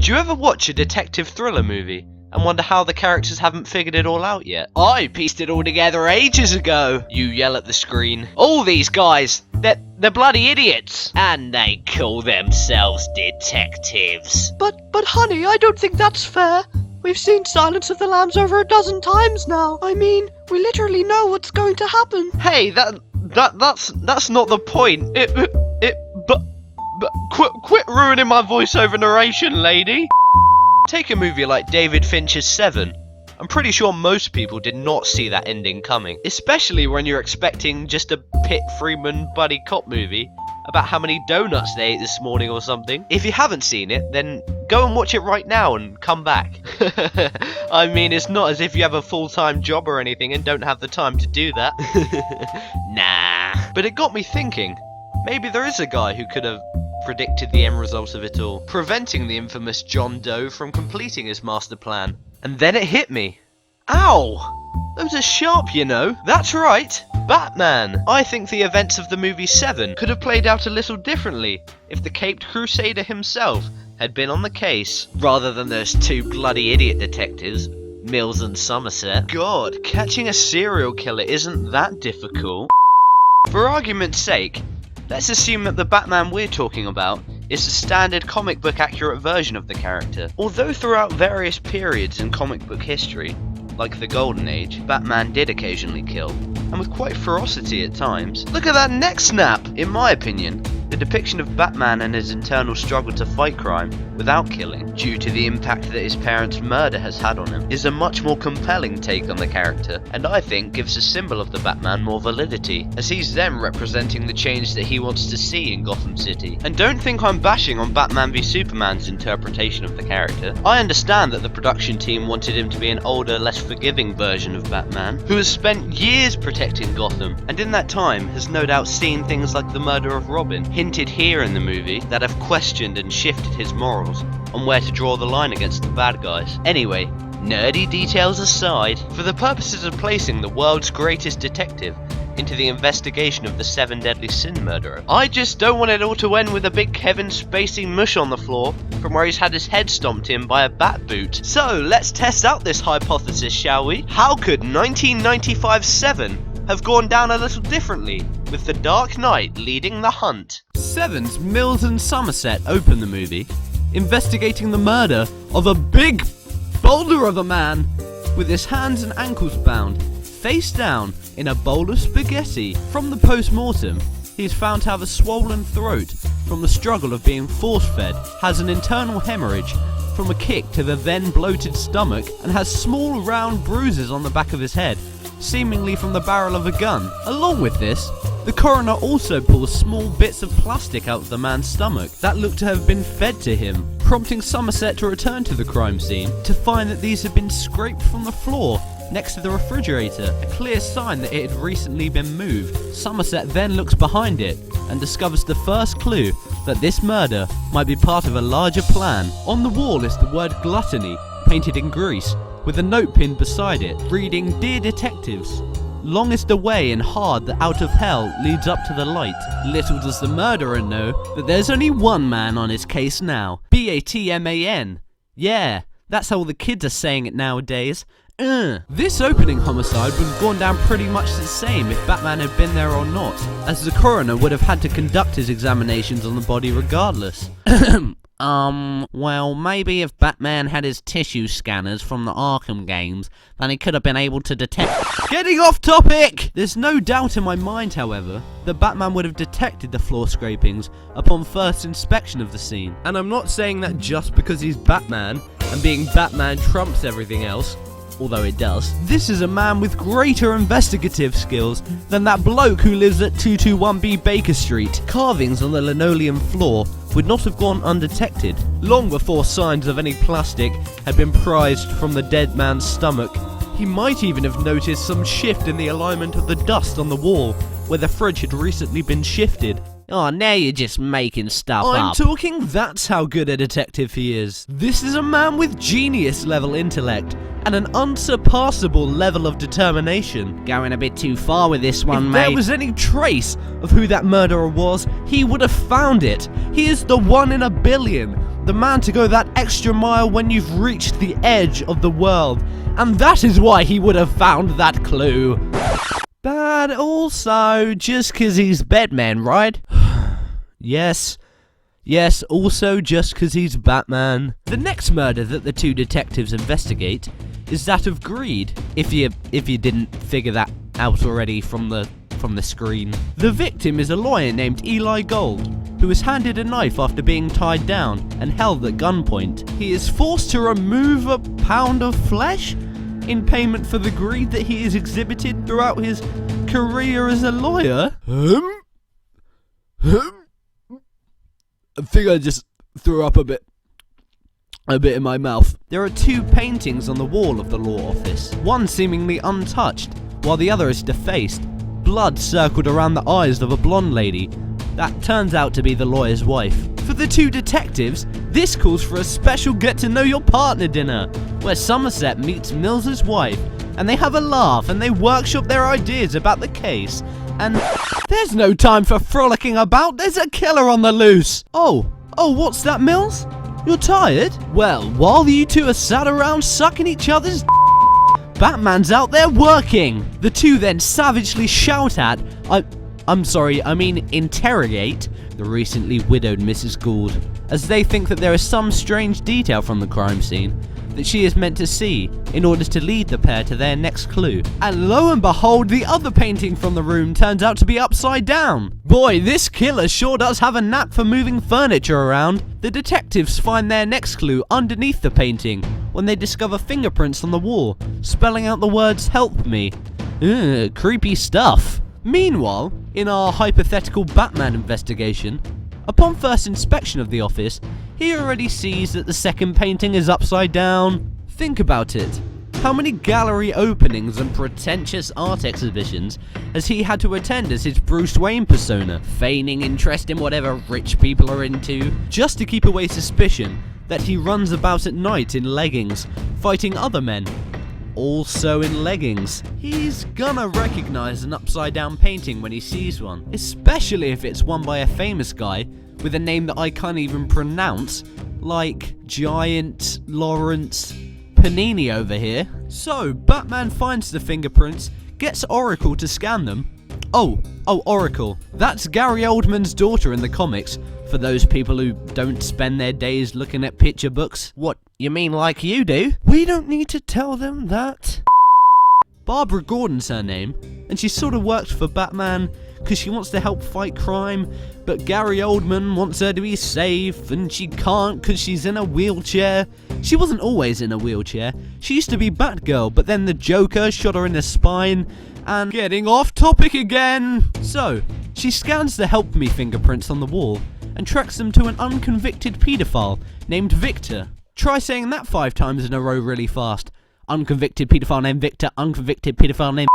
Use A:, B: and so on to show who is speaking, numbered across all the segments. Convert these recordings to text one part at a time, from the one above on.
A: Do you ever watch a detective thriller movie and wonder how the characters haven't figured it all out yet? I pieced it all together ages ago, you yell at the screen. All these guys, they're bloody idiots. And they call themselves detectives.
B: But honey, I don't think that's fair. We've seen Silence of the Lambs over a dozen times now. I mean, we literally know what's going to happen.
A: Hey, that's not the point. But quit ruining my voiceover narration, lady. Take a movie like David Fincher's Se7en. I'm pretty sure most people did not see that ending coming, especially when you're expecting just a Pitt Freeman buddy cop movie about how many donuts they ate this morning or something. If you haven't seen it, then go and watch it right now and come back. I mean, it's not as if you have a full-time job or anything and don't have the time to do that. Nah. But it got me thinking, maybe there is a guy who could have predicted the end result of it all, preventing the infamous John Doe from completing his master plan. And then it hit me. Ow! Those are sharp, you know. That's right, Batman. I think the events of the movie Se7en could have played out a little differently if the caped crusader himself had been on the case, rather than those two bloody idiot detectives, Mills and Somerset. God, catching a serial killer isn't that difficult. For argument's sake, let's assume that the Batman we're talking about is the standard comic book accurate version of the character. Although throughout various periods in comic book history, like the Golden Age, Batman did occasionally kill, and with quite ferocity at times. Look at that neck snap! In my opinion, the depiction of Batman and his internal struggle to fight crime without killing, due to the impact that his parents' murder has had on him, is a much more compelling take on the character, and I think gives the symbol of the Batman more validity, as he's then representing the change that he wants to see in Gotham City. And don't think I'm bashing on Batman v Superman's interpretation of the character. I understand that the production team wanted him to be an older, less forgiving version of Batman, who has spent years protecting Gotham, and in that time has no doubt seen things like the murder of Robin, hinted here in the movie, that have questioned and shifted his morals on where to draw the line against the bad guys. Anyway, nerdy details aside, for the purposes of placing the world's greatest detective into the investigation of the 7 deadly sin murderer, I just don't want it all to end with a big Kevin Spacey mush on the floor from where he's had his head stomped in by a bat boot. So let's test out this hypothesis, shall we? How could 1995 Se7en have gone down a little differently, with the Dark Knight leading the hunt? Se7en's Mills and Somerset open the movie, investigating the murder of a big boulder of a man with his hands and ankles bound, face down in a bowl of spaghetti. From the post-mortem, he is found to have a swollen throat from the struggle of being force-fed, has an internal hemorrhage from a kick to the then bloated stomach, and has small round bruises on the back of his head, seemingly from the barrel of a gun. Along with this, the coroner also pulls small bits of plastic out of the man's stomach that look to have been fed to him, prompting Somerset to return to the crime scene to find that these had been scraped from the floor next to the refrigerator, a clear sign that it had recently been moved. Somerset then looks behind it and discovers the first clue that this murder might be part of a larger plan. On the wall is the word gluttony, painted in grease, with a note pinned beside it, reading, "Dear detectives, long is the way and hard that out of hell leads up to the light." Little does the murderer know that there's only one man on his case now. Batman. Yeah, that's how all the kids are saying it nowadays. This opening homicide would have gone down pretty much the same if Batman had been there or not, as the coroner would have had to conduct his examinations on the body regardless. Well, maybe if Batman had his tissue scanners from the Arkham games, then he could have been able to detect— Getting off topic! There's no doubt in my mind, however, that Batman would have detected the floor scrapings upon first inspection of the scene. And I'm not saying that just because he's Batman, and being Batman trumps everything else, although it does. This is a man with greater investigative skills than that bloke who lives at 221B Baker Street. Carvings on the linoleum floor would not have gone undetected, long before signs of any plastic had been prized from the dead man's stomach. He might even have noticed some shift in the alignment of the dust on the wall, where the fridge had recently been shifted. Oh, now you're just making stuff up. I'm talking that's how good a detective he is. This is a man with genius-level intellect and an unsurpassable level of determination. Going a bit too far with this one, mate. If there was any trace of who that murderer was, he would have found it. He is the one in a billion,
C: the man to go that extra mile when you've reached the edge of the world. And that is why he would have found that clue. But also, just 'cause he's Batman, right? Yes, also just 'cause he's Batman. The next murder that the two detectives investigate is that of greed, if you didn't figure that out already from the screen. The victim is a lawyer named Eli Gold, who was handed a knife after being tied down and held at gunpoint. He is forced to remove a pound of flesh in payment for the greed that he has exhibited throughout his career as a lawyer. I think I just threw up a bit in my mouth. There are two paintings on the wall of the law office, one seemingly untouched, while the other is defaced. Blood circled around the eyes of a blonde lady that turns out to be the lawyer's wife. For the two detectives, this calls for a special get-to-know-your-partner dinner, where Somerset meets Mills's wife, and they have a laugh and they workshop their ideas about the case. And there's no time for frolicking about, there's a killer on the loose! Oh, what's that, Mills? You're tired? Well, while you two are sat around sucking each other's Batman's out there working! The two then savagely shout at, interrogate the recently widowed Mrs. Gould, as they think that there is some strange detail from the crime scene that she is meant to see in order to lead the pair to their next clue. And lo and behold, the other painting from the room turns out to be upside down. Boy, this killer sure does have a knack for moving furniture around. The detectives find their next clue underneath the painting when they discover fingerprints on the wall, spelling out the words "help me." Creepy stuff. Meanwhile, in our hypothetical Batman investigation, upon first inspection of the office, he already sees that the second painting is upside down. Think about it. How many gallery openings and pretentious art exhibitions has he had to attend as his Bruce Wayne persona, feigning interest in whatever rich people are into, just to keep away suspicion that he runs about at night in leggings, fighting other men, also in leggings. He's gonna recognize an upside down painting when he sees one, especially if it's one by a famous guy with a name that I can't even pronounce, like Giant Lawrence Panini over here. So, Batman finds the fingerprints, gets Oracle to scan them. Oh, Oracle. That's Gary Oldman's daughter in the comics, for those people who don't spend their days looking at picture books. What, you mean like you do? We don't need to tell them that. Barbara Gordon's her name, and she sort of works for Batman because she wants to help fight crime, but Gary Oldman wants her to be safe, and she can't because she's in a wheelchair. She wasn't always in a wheelchair. She used to be Batgirl, but then the Joker shot her in the spine, and getting off topic again. So, she scans the help me fingerprints on the wall, and tracks them to an unconvicted paedophile named Victor. Try saying that 5 times in a row really fast. Unconvicted paedophile named Victor, unconvicted paedophile named...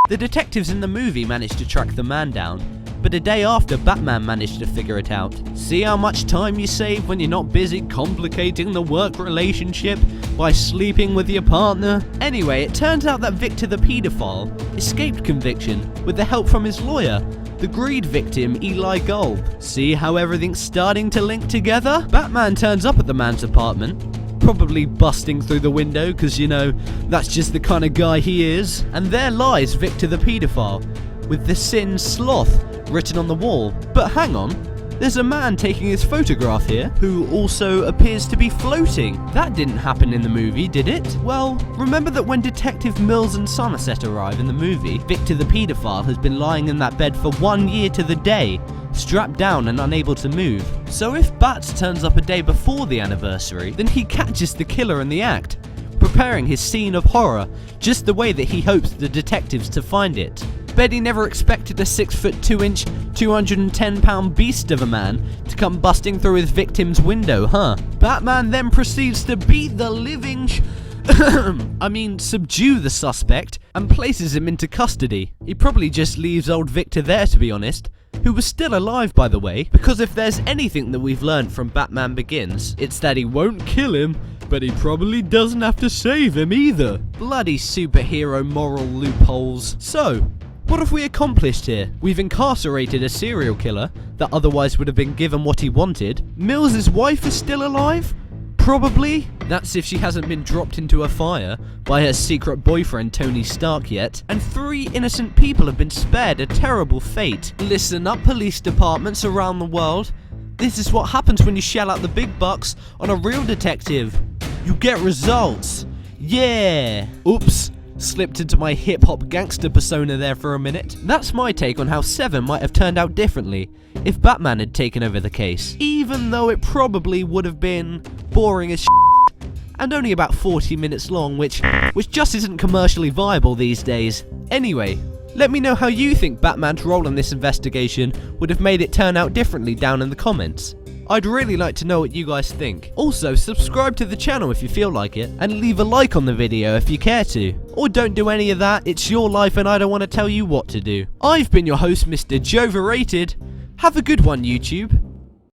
C: The detectives in the movie managed to track the man down, but a day after, Batman managed to figure it out. See how much time you save when you're not busy complicating the work relationship by sleeping with your partner? Anyway, it turns out that Victor the paedophile escaped conviction with the help from his lawyer, the greed victim Eli Gold. See how everything's starting to link together? Batman turns up at the man's apartment, probably busting through the window because, you know, that's just the kind of guy he is. And there lies Victor the paedophile, with the sin sloth written on the wall. But hang on, there's a man taking his photograph here who also appears to be floating. That didn't happen in the movie, did it? Well, remember that when Detective Mills and Somerset arrive in the movie, Victor the paedophile has been lying in that bed for 1 year to the day, strapped down and unable to move. So if Bats turns up a day before the anniversary, then he catches the killer in the act, preparing his scene of horror just the way that he hopes the detectives to find it. Bet he never expected a 6'2", 210-pound beast of a man to come busting through his victim's window, huh? Batman then proceeds to beat the living subdue the suspect and places him into custody. He probably just leaves old Victor there, to be honest, who was still alive, by the way, because if there's anything that we've learned from Batman Begins, it's that he won't kill him, but he probably doesn't have to save him either. Bloody superhero moral loopholes. So, What have we accomplished here? We've incarcerated a serial killer that otherwise would have been given what he wanted. Mills's wife is still alive? Probably. That's if she hasn't been dropped into a fire by her secret boyfriend Tony Stark yet. And 3 innocent people have been spared a terrible fate. Listen up, police departments around the world. This is what happens when you shell out the big bucks on a real detective. You get results. Yeah. Oops. Slipped into my hip-hop gangster persona there for a minute. That's my take on how Se7en might have turned out differently if Batman had taken over the case. Even though it probably would have been boring as shit and only about 40 minutes long, which just isn't commercially viable these days. Anyway, let me know how you think Batman's role in this investigation would have made it turn out differently down in the comments. I'd really like to know what you guys think. Also, subscribe to the channel if you feel like it, and leave a like on the video if you care to. Or don't do any of that, it's your life and I don't want to tell you what to do. I've been your host, Mr. Joe-verrated. Have a good one, YouTube.